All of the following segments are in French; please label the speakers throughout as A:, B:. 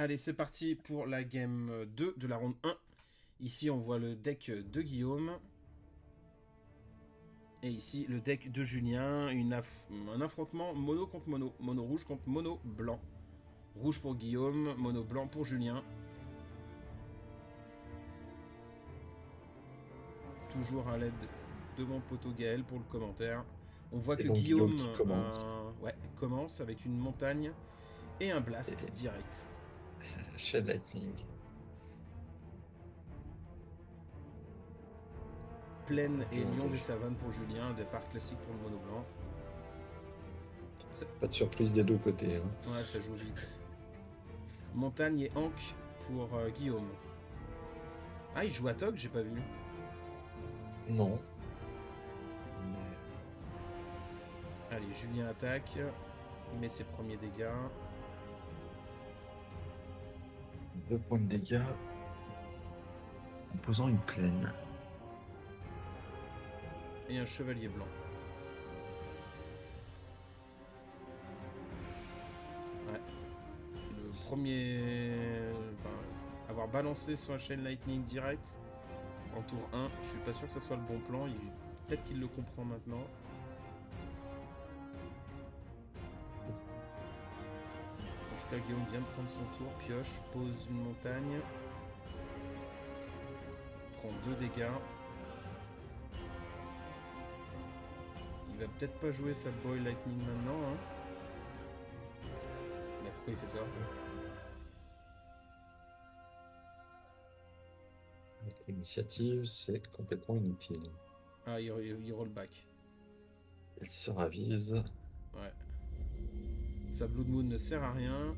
A: Allez, c'est parti pour la game 2 de la ronde 1. Ici, on voit le deck de Guillaume. Et ici, le deck de Julien. Un affrontement mono contre mono. Mono rouge contre mono blanc. Rouge pour Guillaume, mono blanc pour Julien. Toujours à l'aide de mon poteau Gaël pour le commentaire. On voit
B: Et
A: que
B: donc Guillaume
A: Guillaume
B: qui commence.
A: commence avec une montagne et un blast
B: Et
A: direct.
B: Shed Lightning.
A: Plaine et
B: Guillaume
A: Lion des
B: déjà.
A: Savanes pour Julien. Un départ classique pour le mono blanc. Ça-
B: Pas de surprise des deux côtés, hein.
A: Ouais, ça joue vite. Montagne et Ankh pour Guillaume. Ah, il joue à Tog, j'ai pas vu.
B: Non. Mais
A: Allez, Julien attaque. Met ses premiers dégâts.
B: 2 points de dégâts en posant une plaine.
A: Et un chevalier blanc. Ouais. Le premier. Enfin, avoir balancé son chaîne Lightning direct en tour 1, je suis pas sûr que ça soit le bon plan. Peut-être qu'il le comprend maintenant. En tout cas, Guillaume vient de prendre son tour. Pioche, pose une montagne. Prend 2 dégâts. Il va peut-être pas jouer sa Boy Lightning maintenant, hein. Mais pourquoi il fait ça?
B: Notre initiative, c'est complètement inutile.
A: Ah, il roll back.
B: Il se ravise.
A: Ouais. Sa Blood Moon ne sert à rien.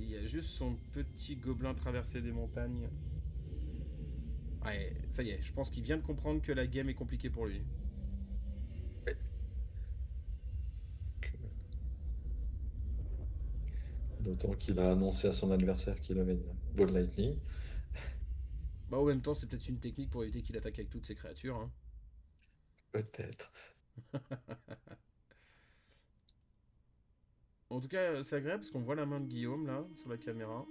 A: Il y a juste son petit gobelin traversé des montagnes. Ouais, ça y est, je pense qu'il vient de comprendre que la game est compliquée pour lui.
B: D'autant qu'il a annoncé à son adversaire qu'il avait une Ball Lightning.
A: Bah, en même temps, c'est peut-être une technique pour éviter qu'il attaque avec toutes ses créatures, hein.
B: Peut-être.
A: En tout cas, c'est agréable parce qu'on voit la main de Guillaume là, sur la caméra.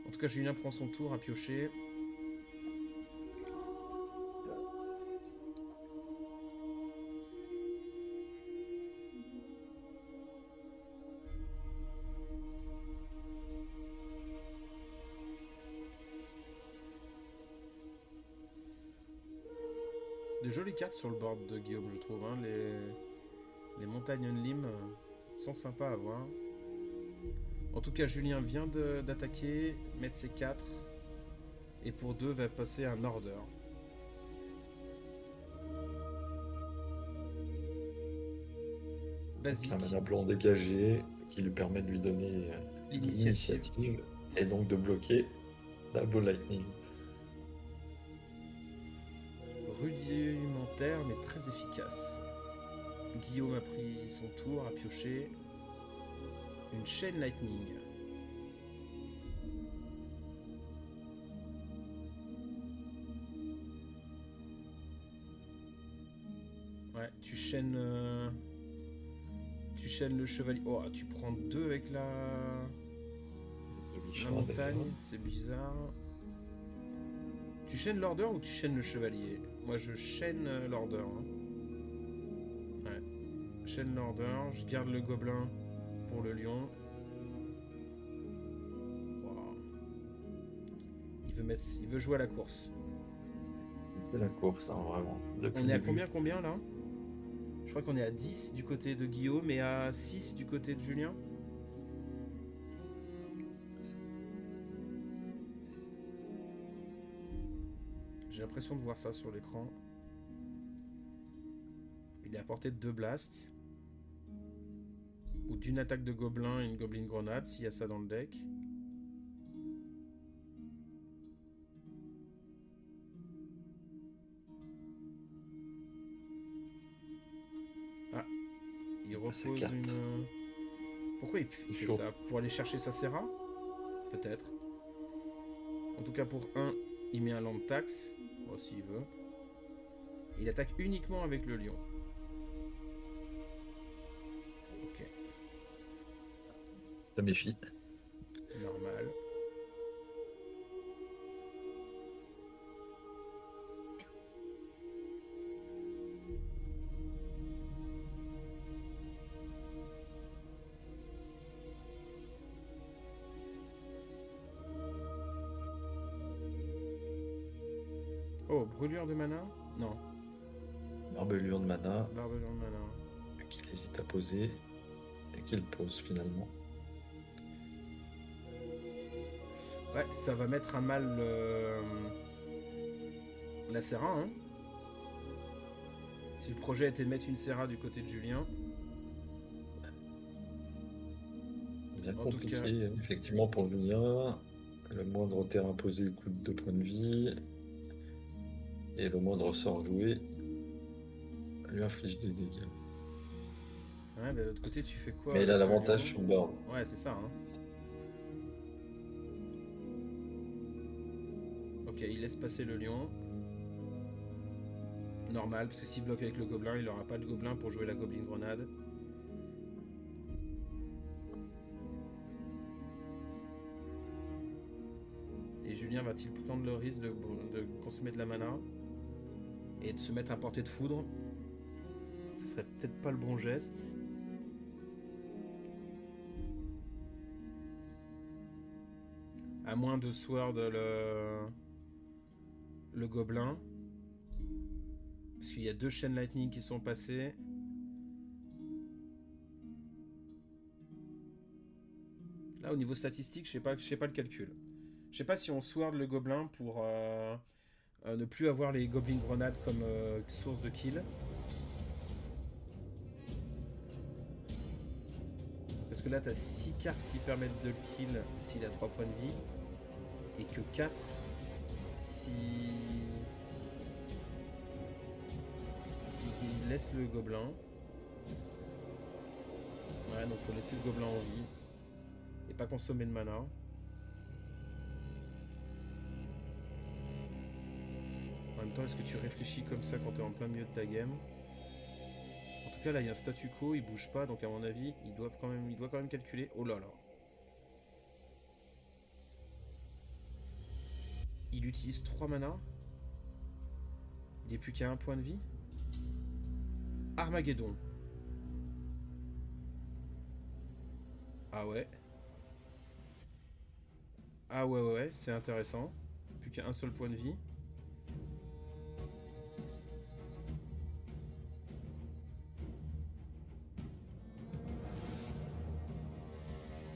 A: En tout cas, Julien prend son tour à piocher. De jolies cartes sur le board de Guillaume, je trouve, hein. Les montagnes Unlim sont sympas à voir. En tout cas, Julien vient d'attaquer, mettre ses 4. Et pour 2, va passer un order.
B: Donc un
A: Basique,
B: mana blanc dégagé qui lui permet de lui donner
A: l'initiative.
B: l'initiative et donc de bloquer la Ball Lightning.
A: Rudimentaire mais très efficace. Guillaume a pris son tour à piocher. Une chaîne Lightning. Ouais, tu chaînes le chevalier. Oh, tu prends 2 avec
B: De
A: la
B: Bichard
A: montagne,
B: d'ailleurs.
A: c'est bizarre. Tu chaînes l'order ou tu chaînes le chevalier? Moi je chaîne l'order, hein. Ouais, chaîne l'order, je garde le gobelin pour le lion. Wow. Il veut jouer à la course.
B: De la course, hein, vraiment, depuis
A: On
B: le
A: est à
B: début.
A: combien là? Je crois qu'on est à 10 du côté de Guillaume et à 6 du côté de Julien. J'ai l'impression de voir ça sur l'écran. Il est à portée de 2 blasts. Ou d'une attaque de gobelin et une goblin grenade, s'il y a ça dans le deck. Ah, il
B: Sa
A: repose
B: carte.
A: une... Pourquoi il
B: Il
A: fait
B: faut.
A: ça? Pour aller chercher sa Serra? Peut-être. En tout cas, pour 1, il met un land tax. Bon, s'il veut. Il attaque uniquement avec le lion. Ok.
B: Ça méfie.
A: Normal. Oh, brûlure de mana? Non,
B: Barbelure de mana
A: barbelure de mana.
B: qu'il hésite à poser et qu'il pose finalement.
A: Ouais, ça va mettre à mal la Serra, hein. Si le projet était de mettre une Serra du côté de Julien.
B: Bien
A: En tout
B: compliqué,
A: cas-
B: effectivement, pour Julien. Le moindre terrain posé coûte 2 points de vie. Et le moindre sort joué lui inflige des dégâts.
A: Ouais, bah de l'autre côté, tu fais quoi
B: Mais il a
A: avec le
B: l'avantage
A: lion?
B: sur le board.
A: Ouais, c'est ça, hein. Ok, il laisse passer le lion. Normal, parce que s'il bloque avec le gobelin, il n'aura pas de gobelin pour jouer la goblin grenade. Et Julien va-t-il prendre le risque de consommer de la mana et de se mettre à portée de foudre? Ce serait peut-être pas le bon geste. À moins de sword le gobelin. Parce qu'il y a 2 chaînes lightning qui sont passées. Là, au niveau statistique, je sais pas le calcul. Je sais pas si on sword le gobelin pour ne plus avoir les goblin grenades comme source de kill. Parce que là, t'as 6 cartes qui permettent de le kill s'il a 3 points de vie. Et que 4 s'il laisse le gobelin. Ouais, donc faut laisser le gobelin en vie. Et pas consommer de mana. En même temps, est-ce que tu réfléchis comme ça quand t'es en plein milieu de ta game? En tout cas, là, il y a un statu quo, il bouge pas, donc à mon avis, il doit quand même calculer. Oh là là. Il utilise 3 mana. Il n'est plus qu'à 1 point de vie. Armageddon. Ah ouais. Ah ouais, c'est intéressant. Plus qu'à un seul point de vie.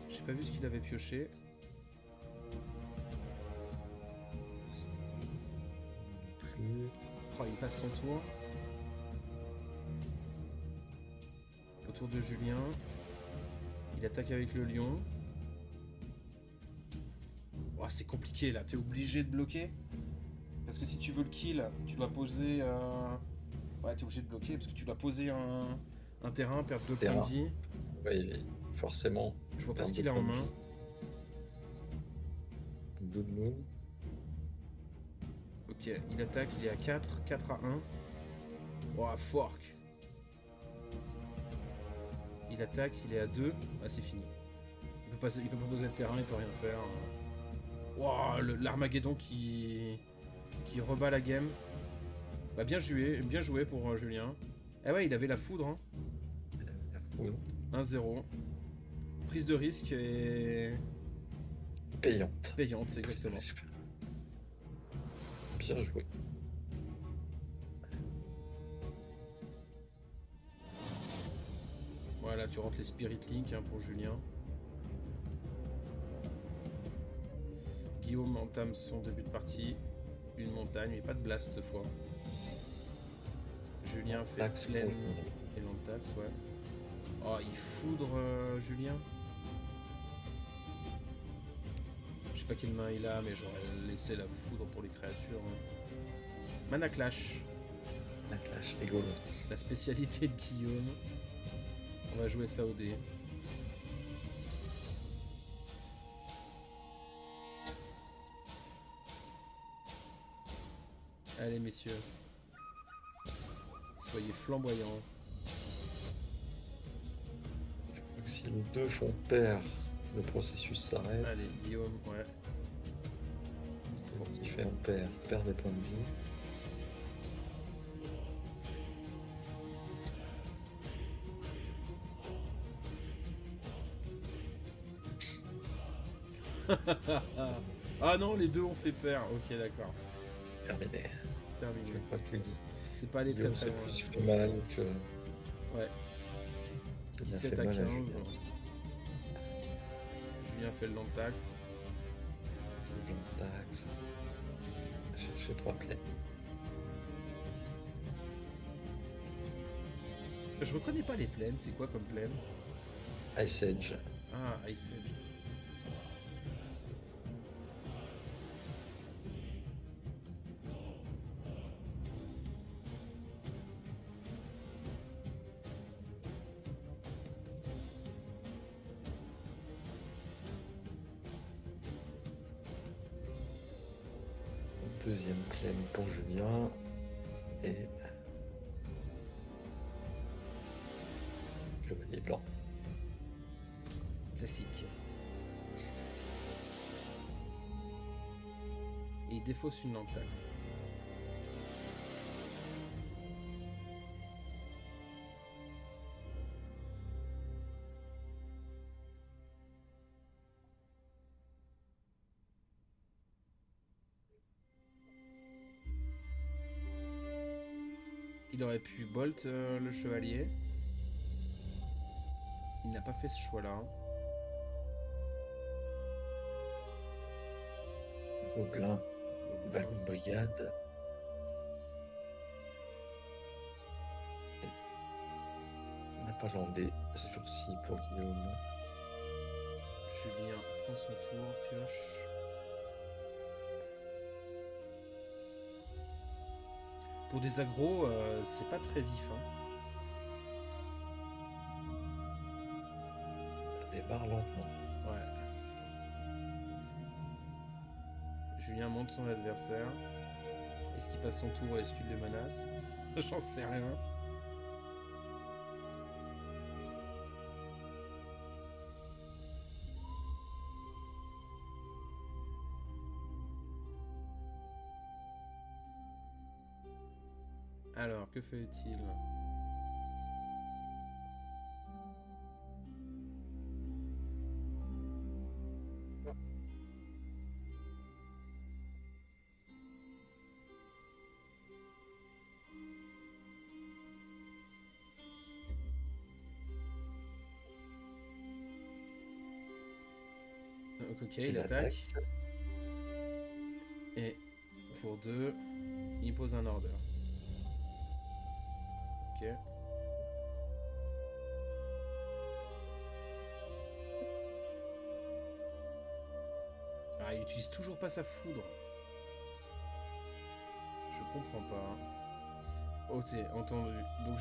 A: J'ai pas vu ce qu'il avait pioché. Oh, il passe son tour. Autour de Julien. Il attaque avec le lion. Oh, c'est compliqué là, t'es obligé de bloquer. Parce que si tu veux le kill, tu dois poser... Ouais, t'es obligé de bloquer parce que tu dois poser un terrain, perdre 2 points de vie.
B: Oui, forcément.
A: Je vois pas ce qu'il a en main.
B: Blood Moon.
A: Ok, il attaque, il est à 4, 4 à 1. Oh, fork. Il attaque, il est à 2. Ah, c'est fini. Il peut pas poser de terrain, il peut rien faire. Oh, l'Armageddon qui rebat la game. Bah, bien joué pour Julien. Ah ouais, il avait la foudre. Hein.
B: La foudre.
A: 1-0. Prise de risque et...
B: Payante.
A: Payante, c'est exactement.
B: Bien joué.
A: Voilà, tu rentres les Spirit Link hein, pour Julien. Guillaume entame son début de partie. Une montagne, mais pas de blast cette fois. Julien fait
B: Taxe
A: pleine
B: pour-
A: et non-taxe, ouais. Oh, il foudre Julien. Je sais pas quelle main il a, mais j'aurais laissé la foudre pour les créatures. Hein. Mana Clash,
B: La clash, rigolo.
A: la spécialité de Guillaume. On va jouer ça au dé. Allez messieurs, soyez flamboyants.
B: Si les deux font pair, le processus s'arrête.
A: Allez, Guillaume, ouais.
B: Sportif et on perd des points de vie.
A: Ah non, les deux ont fait peur. Ok, d'accord.
B: Terminé.
A: Terminé.
B: Je crois que
A: C'est pas allé très
B: Guillaume
A: très
B: s'est
A: loin.
B: plus fait mal que...
A: Ouais.
B: qu'il n'a
A: 17
B: fait
A: à
B: mal
A: 15.
B: Julien.
A: Julien fait le long tax.
B: Tax. J'ai 3 plays.
A: Je reconnais pas les plaines. C'est quoi comme plaine?
B: Ice Edge.
A: Ah, Ice Edge.
B: Deuxième claim pour Julien. Et... Chevalier blanc.
A: Classique. Et il défausse une langue taxe. Il aurait pu bolt le chevalier. Il n'a pas fait ce choix-là.
B: Gobelin. Ballon de brigade. On n'a pas landé ce tour-ci pour Guillaume.
A: Julien prend son tour, pioche. Pour des agros, c'est pas très vif. Hein.
B: Débarre lentement.
A: Ouais. Julien monte son adversaire. Est-ce qu'il passe son tour et esquive les menaces? J'en sais rien. Alors, que fait-il? Ok, il attaque. Et pour 2, il pose un order. Ok. Ah, il utilise toujours pas sa foudre. Je comprends pas. Ok, entendu. Donc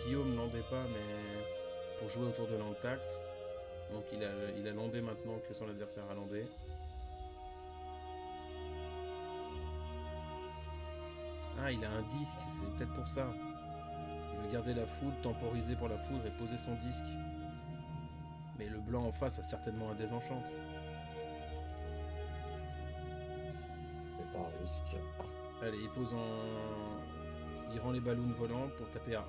A: Guillaume landait pas, mais pour jouer autour de l'Antax. Donc il a landé maintenant que son adversaire a landé. Ah, il a un disque, c'est peut-être pour ça. Il veut garder la foudre, temporiser pour la foudre et poser son disque. Mais le blanc en face a certainement un désenchant.
B: C'est pas un risque.
A: Allez, il pose en... Il rend les ballons volants pour taper à 1.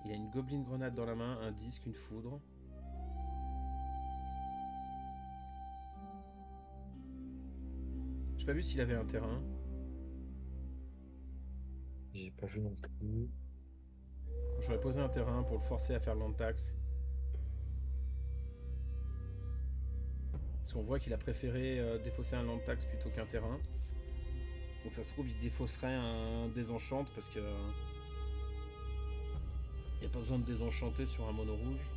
A: Il a une goblin grenade dans la main, un disque, une foudre. J'ai pas vu s'il avait un terrain.
B: J'ai pas vu non plus.
A: J'aurais posé un terrain pour le forcer à faire l'antax. Parce qu'on voit qu'il a préféré défausser un lantax plutôt qu'un terrain. Donc ça se trouve, il défausserait un désenchant parce que... Il n'y a pas besoin de désenchanter sur un mono rouge.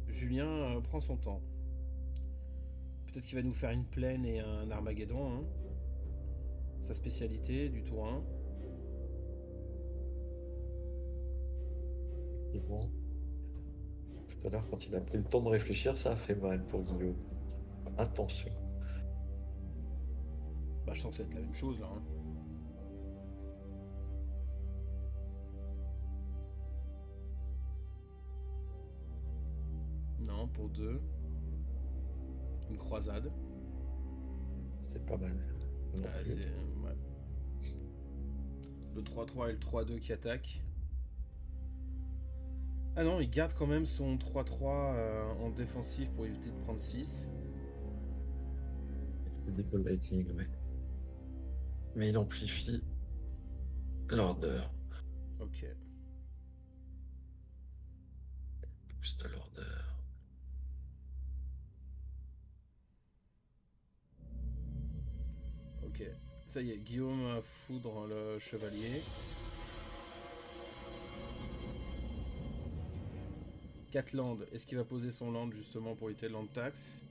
A: Julien prend son temps. Peut-être qu'il va nous faire une plaine et un Armageddon. Hein. Sa spécialité du tour 1.
B: Et bon. Tout à l'heure, quand il a pris le temps de réfléchir, ça a fait mal pour Guillaume. Attention.
A: Bah, je sens que ça va être la même chose là. Hein. Non, pour 2. Une croisade.
B: C'est pas mal. Non
A: Ah,
B: plus.
A: c'est. Ouais. Le 3-3 et le 3-2 qui attaquent. Ah non, il garde quand même son 3-3 en défensif pour éviter de prendre 6.
B: Il fait des ball lightning, ouais. Mais il amplifie l'order.
A: Ok.
B: Boost l'order.
A: Ok. Ça y est, Guillaume foudre le chevalier. 4 landes. Est-ce qu'il va poser son land justement pour éviter le land tax?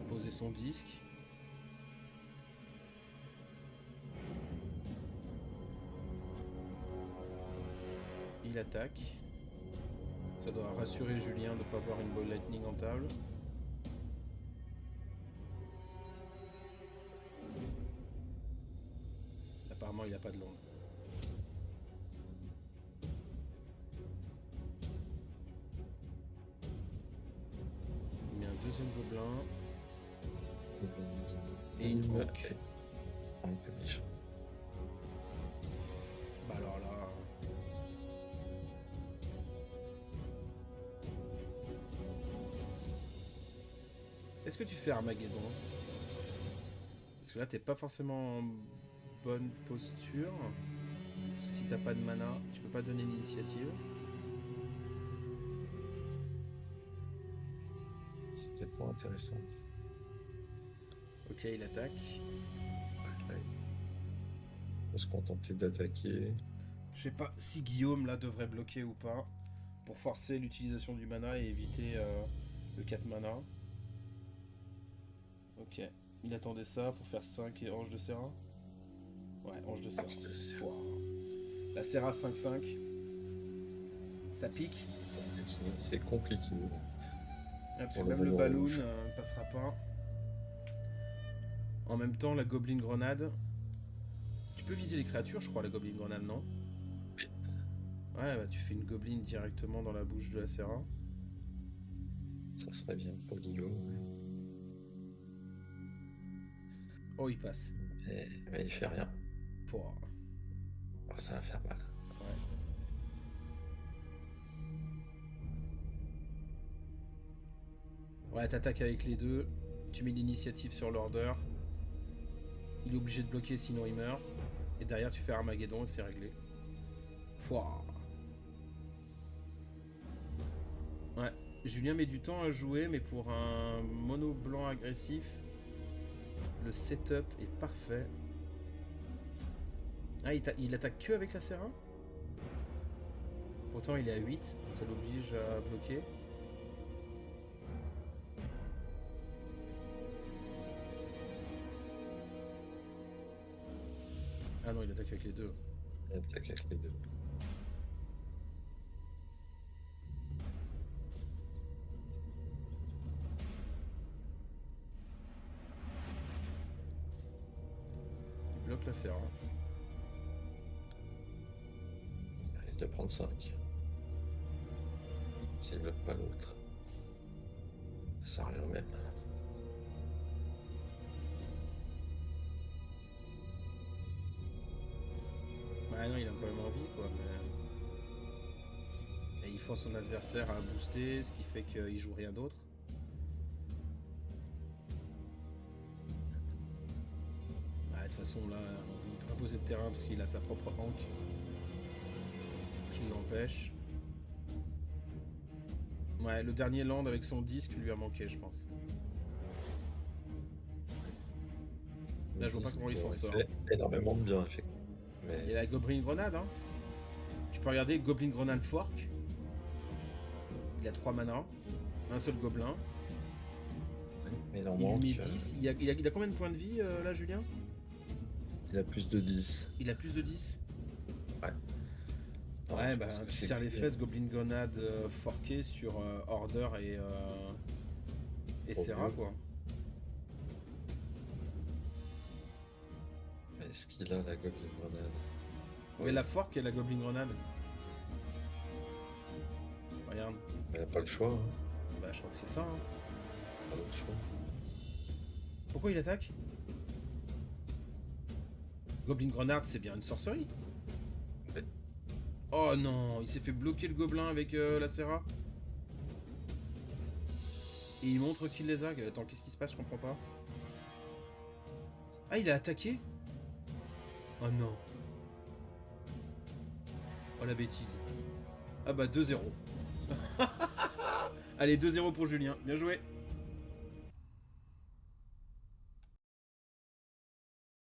A: Poser son disque. Il attaque. Ça doit rassurer Julien de ne pas avoir une ball lightning en table. Apparemment, il n'a pas de land. Il met un deuxième gobelin. Et une hawk. Bah alors là... Est-ce que tu fais Armageddon? Parce que là, t'es pas forcément en bonne posture. Parce que si t'as pas de mana, tu peux pas donner l'initiative.
B: C'est peut-être pas intéressant.
A: Ok, il attaque.
B: Ouais. On va se contenter d'attaquer.
A: Je sais pas si Guillaume là devrait bloquer ou pas. Pour forcer l'utilisation du mana et éviter le 4 mana. Ok, il attendait ça pour faire 5 et Ange de Serra. Ouais, Ange de Serra. Wow. La Serra 5-5. Ça pique.
B: C'est compliqué.
A: Ah, parce que même le Balloon ne passera pas. En même temps, la Goblin Grenade. Tu peux viser les créatures, je crois, la Goblin Grenade, non? Ouais, bah tu fais une Goblin directement dans la bouche de la Serra.
B: Ça serait bien pour Guillaume.
A: Oh, il passe.
B: Mais il fait rien.
A: Pouah.
B: Oh, ça va faire mal.
A: Ouais, t'attaques avec les deux. Tu mets l'initiative sur l'order. Il est obligé de bloquer, sinon il meurt. Et derrière, tu fais Armageddon et c'est réglé. Pouah. Ouais, Julien met du temps à jouer, mais pour un mono blanc agressif, le setup est parfait. Ah, il attaque que avec la Serra? Pourtant, il est à 8, ça l'oblige à bloquer. Ah non, il attaque avec les deux.
B: Il attaque avec les deux.
A: Il bloque la Serra.
B: Il risque de prendre 5. S'il bloque pas l'autre. Ça revient au même.
A: Bah non, il a quand même envie, quoi. Mais... Et il force son adversaire à booster, ce qui fait qu'il joue rien d'autre. Bah, de toute façon, là, il peut pas poser de terrain parce qu'il a sa propre hank qui l'empêche. Ouais, le dernier land avec son disque lui a manqué, je pense. Là, je vois pas comment il s'en sort.
B: Énormément de bien, effectivement. Mais...
A: Il y a la Goblin Grenade, hein. Tu peux regarder Goblin Grenade Fork. Il a 3 mana, un seul gobelin.
B: Mais
A: il lui met 10. Il a combien de points de vie là, Julien?
B: Il a plus de 10.
A: Il a plus de 10?
B: Ouais.
A: Ouais,
B: je
A: bah
B: pense que
A: tu
B: c'est
A: serres les
B: gagné.
A: fesses, Goblin Grenade forqué sur Order et
B: Trop
A: Serra,
B: vieux.
A: quoi.
B: Est-ce qu'il a la Goblin Grenade?
A: Mais la fork et la Goblin Grenade. Regarde.
B: Il a pas le choix, hein.
A: Bah je crois que c'est ça, hein.
B: Pas le choix.
A: Pourquoi il attaque? Goblin Grenade, c'est bien une sorcerie.
B: Ouais.
A: Oh non, il s'est fait bloquer le gobelin avec la Serra. Et il montre qu'il les a. Attends, qu'est-ce qui se passe? Je comprends pas. Ah, il a attaqué? Oh non. Oh la bêtise. Ah bah 2-0. Allez, 2-0 pour Julien. Bien joué.